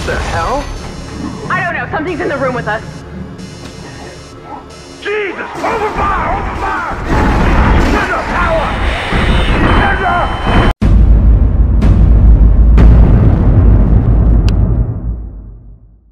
The hell? I don't know. Something's in the room with us. Jesus! Open fire! Open fire! Send up power! Send up!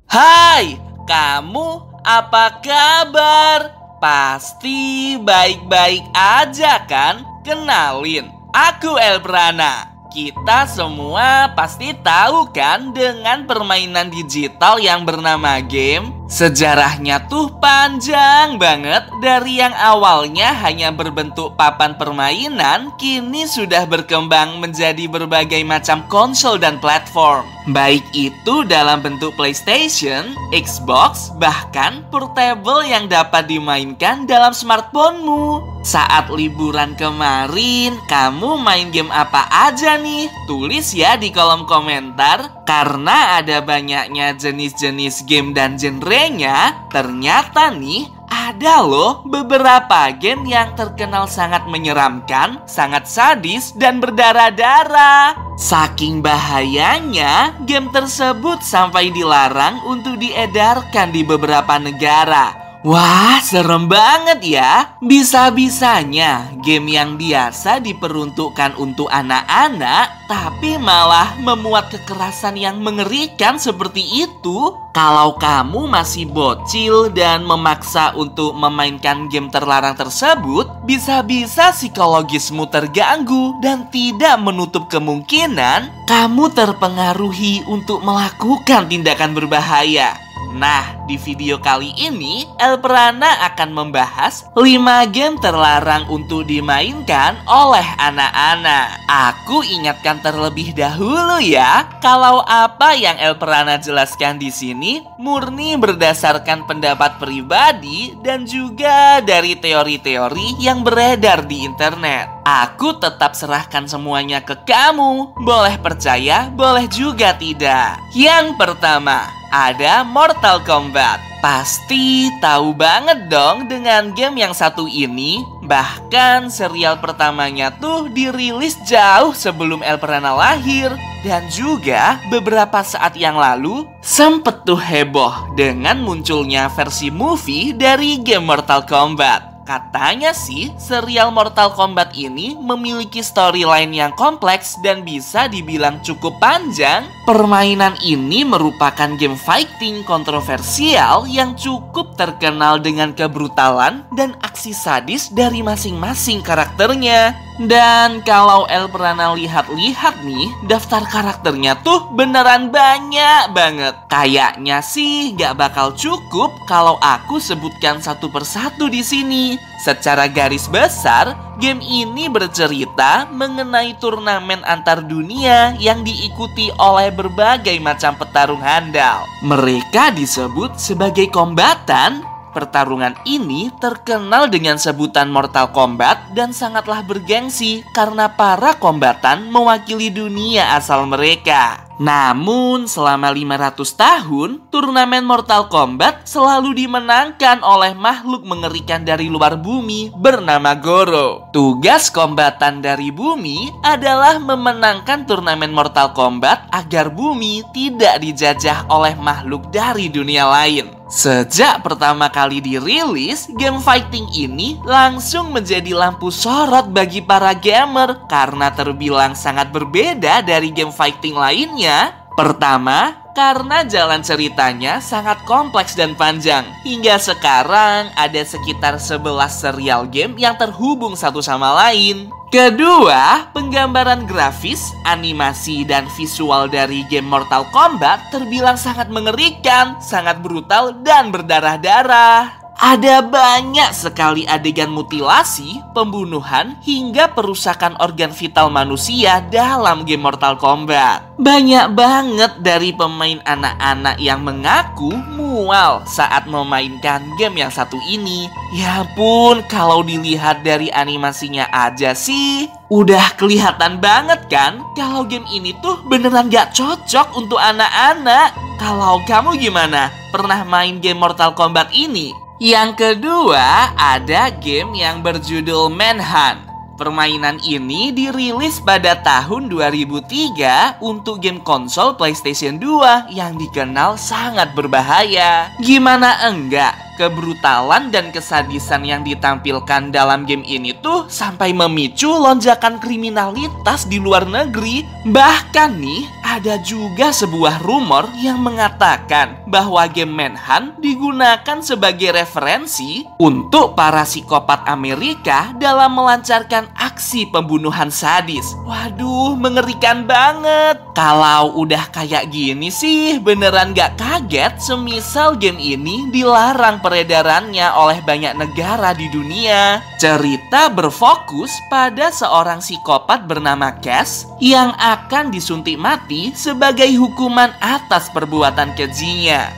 Hai, kamu apa kabar? Pasti baik-baik aja kan? Kenalin, aku Elprana. Kita semua pasti tahu kan dengan permainan digital yang bernama game? Sejarahnya tuh panjang banget. Dari yang awalnya hanya berbentuk papan permainan, kini sudah berkembang menjadi berbagai macam konsol dan platform. Baik itu dalam bentuk PlayStation, Xbox, bahkan portable yang dapat dimainkan dalam smartphone-mu. Saat liburan kemarin, kamu main game apa aja nih? Tulis ya di kolom komentar. Karena ada banyaknya jenis-jenis game dan genrenya, ternyata nih ada loh beberapa game yang terkenal sangat menyeramkan, sangat sadis, dan berdarah-darah. Saking bahayanya, game tersebut sampai dilarang untuk diedarkan di beberapa negara. Wah, serem banget ya. Bisa-bisanya game yang biasa diperuntukkan untuk anak-anak, tapi malah memuat kekerasan yang mengerikan seperti itu. Kalau kamu masih bocil dan memaksa untuk memainkan game terlarang tersebut, bisa-bisa psikologismu terganggu dan tidak menutup kemungkinan kamu terpengaruhi untuk melakukan tindakan berbahaya. Nah, di video kali ini, Elprana akan membahas 5 game terlarang untuk dimainkan oleh anak-anak. Aku ingatkan terlebih dahulu ya, kalau apa yang Elprana jelaskan di sini murni berdasarkan pendapat pribadi dan juga dari teori-teori yang beredar di internet. Aku tetap serahkan semuanya ke kamu. Boleh percaya, boleh juga tidak. Yang pertama, ada Mortal Kombat. Pasti tahu banget dong dengan game yang satu ini. Bahkan serial pertamanya tuh dirilis jauh sebelum Elprana lahir. Dan juga beberapa saat yang lalu sempet tuh heboh dengan munculnya versi movie dari game Mortal Kombat. Katanya sih, serial Mortal Kombat ini memiliki storyline yang kompleks dan bisa dibilang cukup panjang. Permainan ini merupakan game fighting kontroversial yang cukup terkenal dengan kebrutalan dan aksi sadis dari masing-masing karakternya. Dan kalau Elprana lihat-lihat nih, daftar karakternya tuh beneran banyak banget. Kayaknya sih gak bakal cukup kalau aku sebutkan satu persatu di sini. Secara garis besar, game ini bercerita mengenai turnamen antar dunia yang diikuti oleh berbagai macam petarung handal. Mereka disebut sebagai kombatan. Pertarungan ini terkenal dengan sebutan Mortal Kombat dan sangatlah bergengsi karena para kombatan mewakili dunia asal mereka. Namun selama 500 tahun, turnamen Mortal Kombat selalu dimenangkan oleh makhluk mengerikan dari luar bumi bernama Goro. Tugas kombatan dari bumi adalah memenangkan turnamen Mortal Kombat agar bumi tidak dijajah oleh makhluk dari dunia lain. Sejak pertama kali dirilis, game fighting ini langsung menjadi lampu sorot bagi para gamer karena terbilang sangat berbeda dari game fighting lainnya. Pertama, karena jalan ceritanya sangat kompleks dan panjang. Hingga sekarang ada sekitar 11 serial game yang terhubung satu sama lain. Kedua, penggambaran grafis, animasi, dan visual dari game Mortal Kombat terbilang sangat mengerikan, sangat brutal, dan berdarah-darah. Ada banyak sekali adegan mutilasi, pembunuhan, hingga perusakan organ vital manusia dalam game Mortal Kombat. Banyak banget dari pemain anak-anak yang mengaku mual saat memainkan game yang satu ini. Ya ampun, kalau dilihat dari animasinya aja sih, udah kelihatan banget kan kalau game ini tuh beneran gak cocok untuk anak-anak. Kalau kamu gimana? Pernah main game Mortal Kombat ini? Yang kedua, ada game yang berjudul Manhunt. Permainan ini dirilis pada tahun 2003 untuk game konsol PlayStation 2 yang dikenal sangat berbahaya. Gimana enggak? Kebrutalan dan kesadisan yang ditampilkan dalam game ini tuh sampai memicu lonjakan kriminalitas di luar negeri. Bahkan nih, ada juga sebuah rumor yang mengatakan bahwa game Manhunt digunakan sebagai referensi untuk para psikopat Amerika dalam melancarkan aksi pembunuhan sadis. Waduh, mengerikan banget. Kalau udah kayak gini sih, beneran gak kaget semisal game ini dilarang peredarannya oleh banyak negara di dunia. Cerita berfokus pada seorang psikopat bernama Cass yang akan disuntik mati sebagai hukuman atas perbuatan kejinya.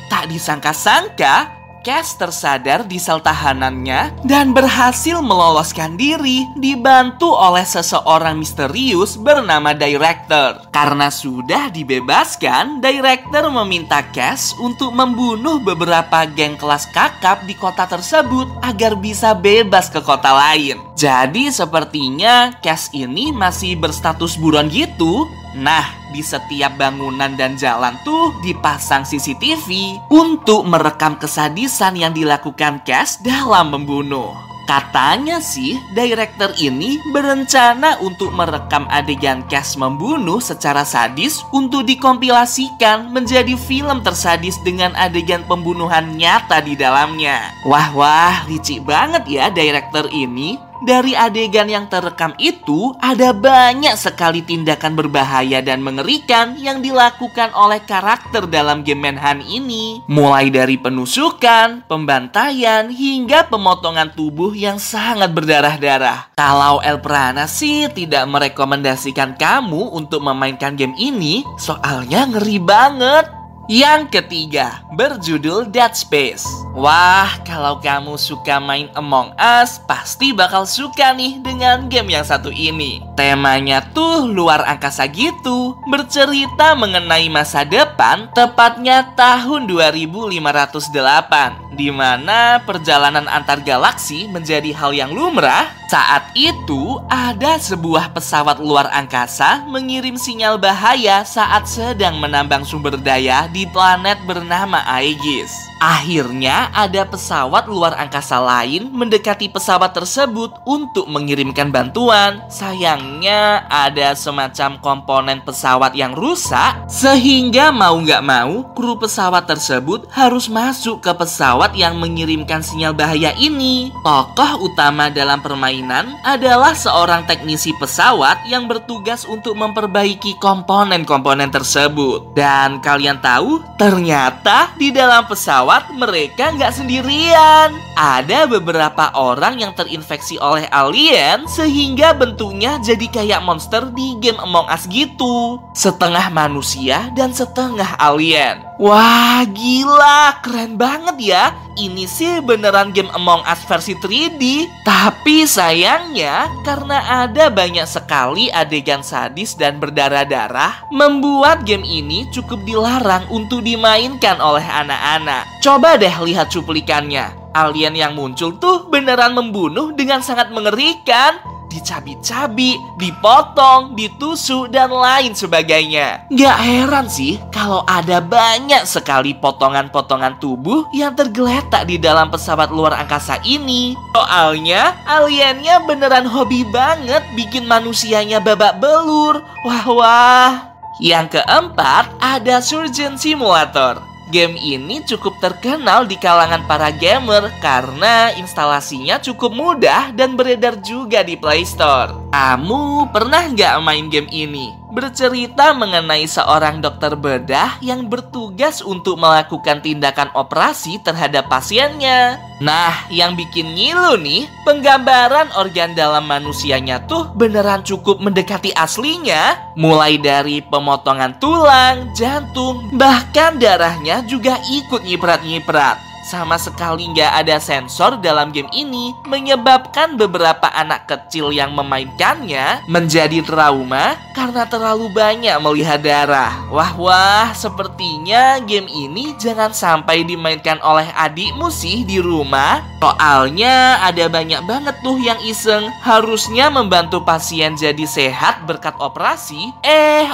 Tak disangka-sangka, Cass tersadar di sel tahanannya dan berhasil meloloskan diri dibantu oleh seseorang misterius bernama Director. Karena sudah dibebaskan, Director meminta Cass untuk membunuh beberapa geng kelas kakap di kota tersebut agar bisa bebas ke kota lain. Jadi sepertinya Cass ini masih berstatus buron gitu. Nah, di setiap bangunan dan jalan tuh dipasang CCTV untuk merekam kesadisan yang dilakukan Cass dalam membunuh. Katanya sih, Director ini berencana untuk merekam adegan Cass membunuh secara sadis untuk dikompilasikan menjadi film tersadis dengan adegan pembunuhan nyata di dalamnya. Wah, licik banget ya Director ini. Dari adegan yang terekam itu, ada banyak sekali tindakan berbahaya dan mengerikan yang dilakukan oleh karakter dalam game Manhunt ini. Mulai dari penusukan, pembantaian, hingga pemotongan tubuh yang sangat berdarah-darah. Kalau Elprana sih tidak merekomendasikan kamu untuk memainkan game ini, soalnya ngeri banget. Yang ketiga, berjudul Dead Space. Wah, kalau kamu suka main Among Us, pasti bakal suka nih dengan game yang satu ini. Temanya tuh luar angkasa gitu, bercerita mengenai masa depan, tepatnya tahun 2508, di mana perjalanan antar galaksi menjadi hal yang lumrah. Saat itu, ada sebuah pesawat luar angkasa mengirim sinyal bahaya saat sedang menambang sumber daya di planet bernama Aegis. Akhirnya ada pesawat luar angkasa lain mendekati pesawat tersebut untuk mengirimkan bantuan. Sayangnya ada semacam komponen pesawat yang rusak, sehingga mau nggak mau kru pesawat tersebut harus masuk ke pesawat yang mengirimkan sinyal bahaya ini. Tokoh utama dalam permainan adalah seorang teknisi pesawat yang bertugas untuk memperbaiki komponen-komponen tersebut. Dan kalian tahu, ternyata di dalam pesawat mereka nggak sendirian. Ada beberapa orang yang terinfeksi oleh alien sehingga bentuknya jadi kayak monster di game Among Us gitu. Setengah manusia dan setengah alien. Wah, gila, keren banget ya. Ini sih beneran game Among Us versi 3D. Tapi sayangnya, karena ada banyak sekali adegan sadis dan berdarah-darah, membuat game ini cukup dilarang untuk dimainkan oleh anak-anak. Coba deh lihat cuplikannya. Alien yang muncul tuh beneran membunuh dengan sangat mengerikan. Dicabik-cabik, dipotong, ditusuk, dan lain sebagainya. Gak heran sih kalau ada banyak sekali potongan-potongan tubuh yang tergeletak di dalam pesawat luar angkasa ini. Soalnya aliennya beneran hobi banget bikin manusianya babak belur. Wah. Yang keempat, ada Surgeon Simulator. Game ini cukup terkenal di kalangan para gamer karena instalasinya cukup mudah dan beredar juga di Play Store. Kamu pernah nggak main game ini? Bercerita mengenai seorang dokter bedah yang bertugas untuk melakukan tindakan operasi terhadap pasiennya. Nah, yang bikin ngilu nih, penggambaran organ dalam manusianya tuh beneran cukup mendekati aslinya. Mulai dari pemotongan tulang, jantung, bahkan darahnya juga ikut nyiprat-nyiprat. Sama sekali nggak ada sensor dalam game ini, menyebabkan beberapa anak kecil yang memainkannya menjadi trauma karena terlalu banyak melihat darah. Wah, sepertinya game ini jangan sampai dimainkan oleh adikmu sih di rumah. Soalnya ada banyak banget tuh yang iseng, harusnya membantu pasien jadi sehat berkat operasi,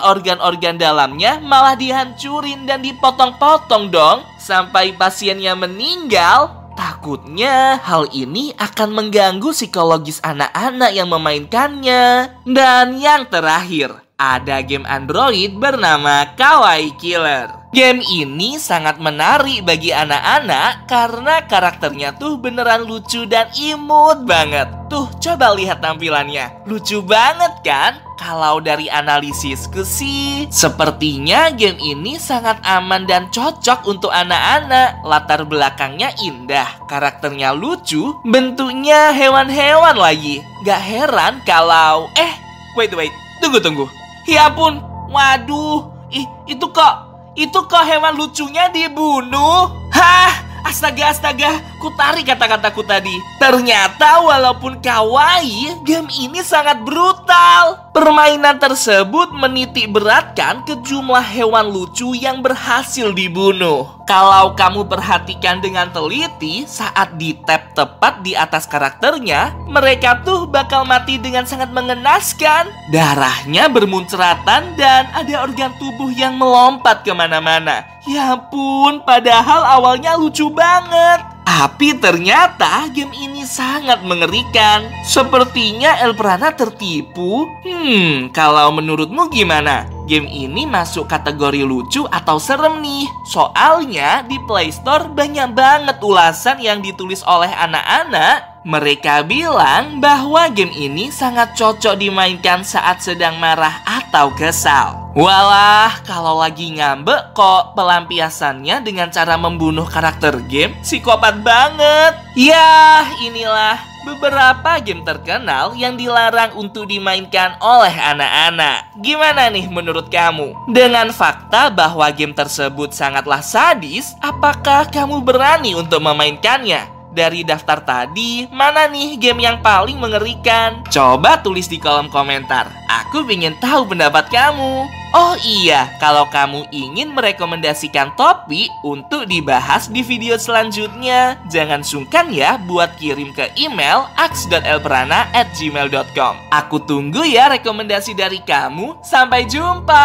organ-organ dalamnya malah dihancurin dan dipotong-potong dong, sampai pasiennya meninggal. Takutnya hal ini akan mengganggu psikologis anak-anak yang memainkannya. Dan yang terakhir, ada game Android bernama Kawaii Killer. Game ini sangat menarik bagi anak-anak karena karakternya tuh beneran lucu dan imut banget. Tuh, coba lihat tampilannya. Lucu banget kan? Kalau dari analisisku sih, sepertinya game ini sangat aman dan cocok untuk anak-anak. Latar belakangnya indah, karakternya lucu, bentuknya hewan-hewan lagi. Gak heran kalau... Wait, tunggu. Ya ampun, waduh, itu kok hewan lucunya dibunuh? Hah? Astaga, ku tarik kata-kataku tadi. Ternyata walaupun kawaii, game ini sangat brutal. Permainan tersebut menitik beratkan ke jumlah hewan lucu yang berhasil dibunuh. Kalau kamu perhatikan dengan teliti, saat di-tap tepat di atas karakternya, mereka tuh bakal mati dengan sangat mengenaskan. Darahnya bermuncratan dan ada organ tubuh yang melompat kemana-mana. Ya ampun, padahal awalnya lucu banget. Tapi ternyata game ini sangat mengerikan. Sepertinya Elprana tertipu. Kalau menurutmu gimana? Game ini masuk kategori lucu atau serem nih? Soalnya di Play Store banyak banget ulasan yang ditulis oleh anak-anak. Mereka bilang bahwa game ini sangat cocok dimainkan saat sedang marah atau kesal. Walah, kalau lagi ngambek kok pelampiasannya dengan cara membunuh karakter game? Psikopat banget. Yah, inilah beberapa game terkenal yang dilarang untuk dimainkan oleh anak-anak. Gimana nih menurut kamu? Dengan fakta bahwa game tersebut sangatlah sadis, apakah kamu berani untuk memainkannya? Dari daftar tadi, mana nih game yang paling mengerikan? Coba tulis di kolom komentar. Aku ingin tahu pendapat kamu. Oh iya, kalau kamu ingin merekomendasikan topik untuk dibahas di video selanjutnya, jangan sungkan ya buat kirim ke email aks.elprana@gmail.com. Aku tunggu ya rekomendasi dari kamu. Sampai jumpa.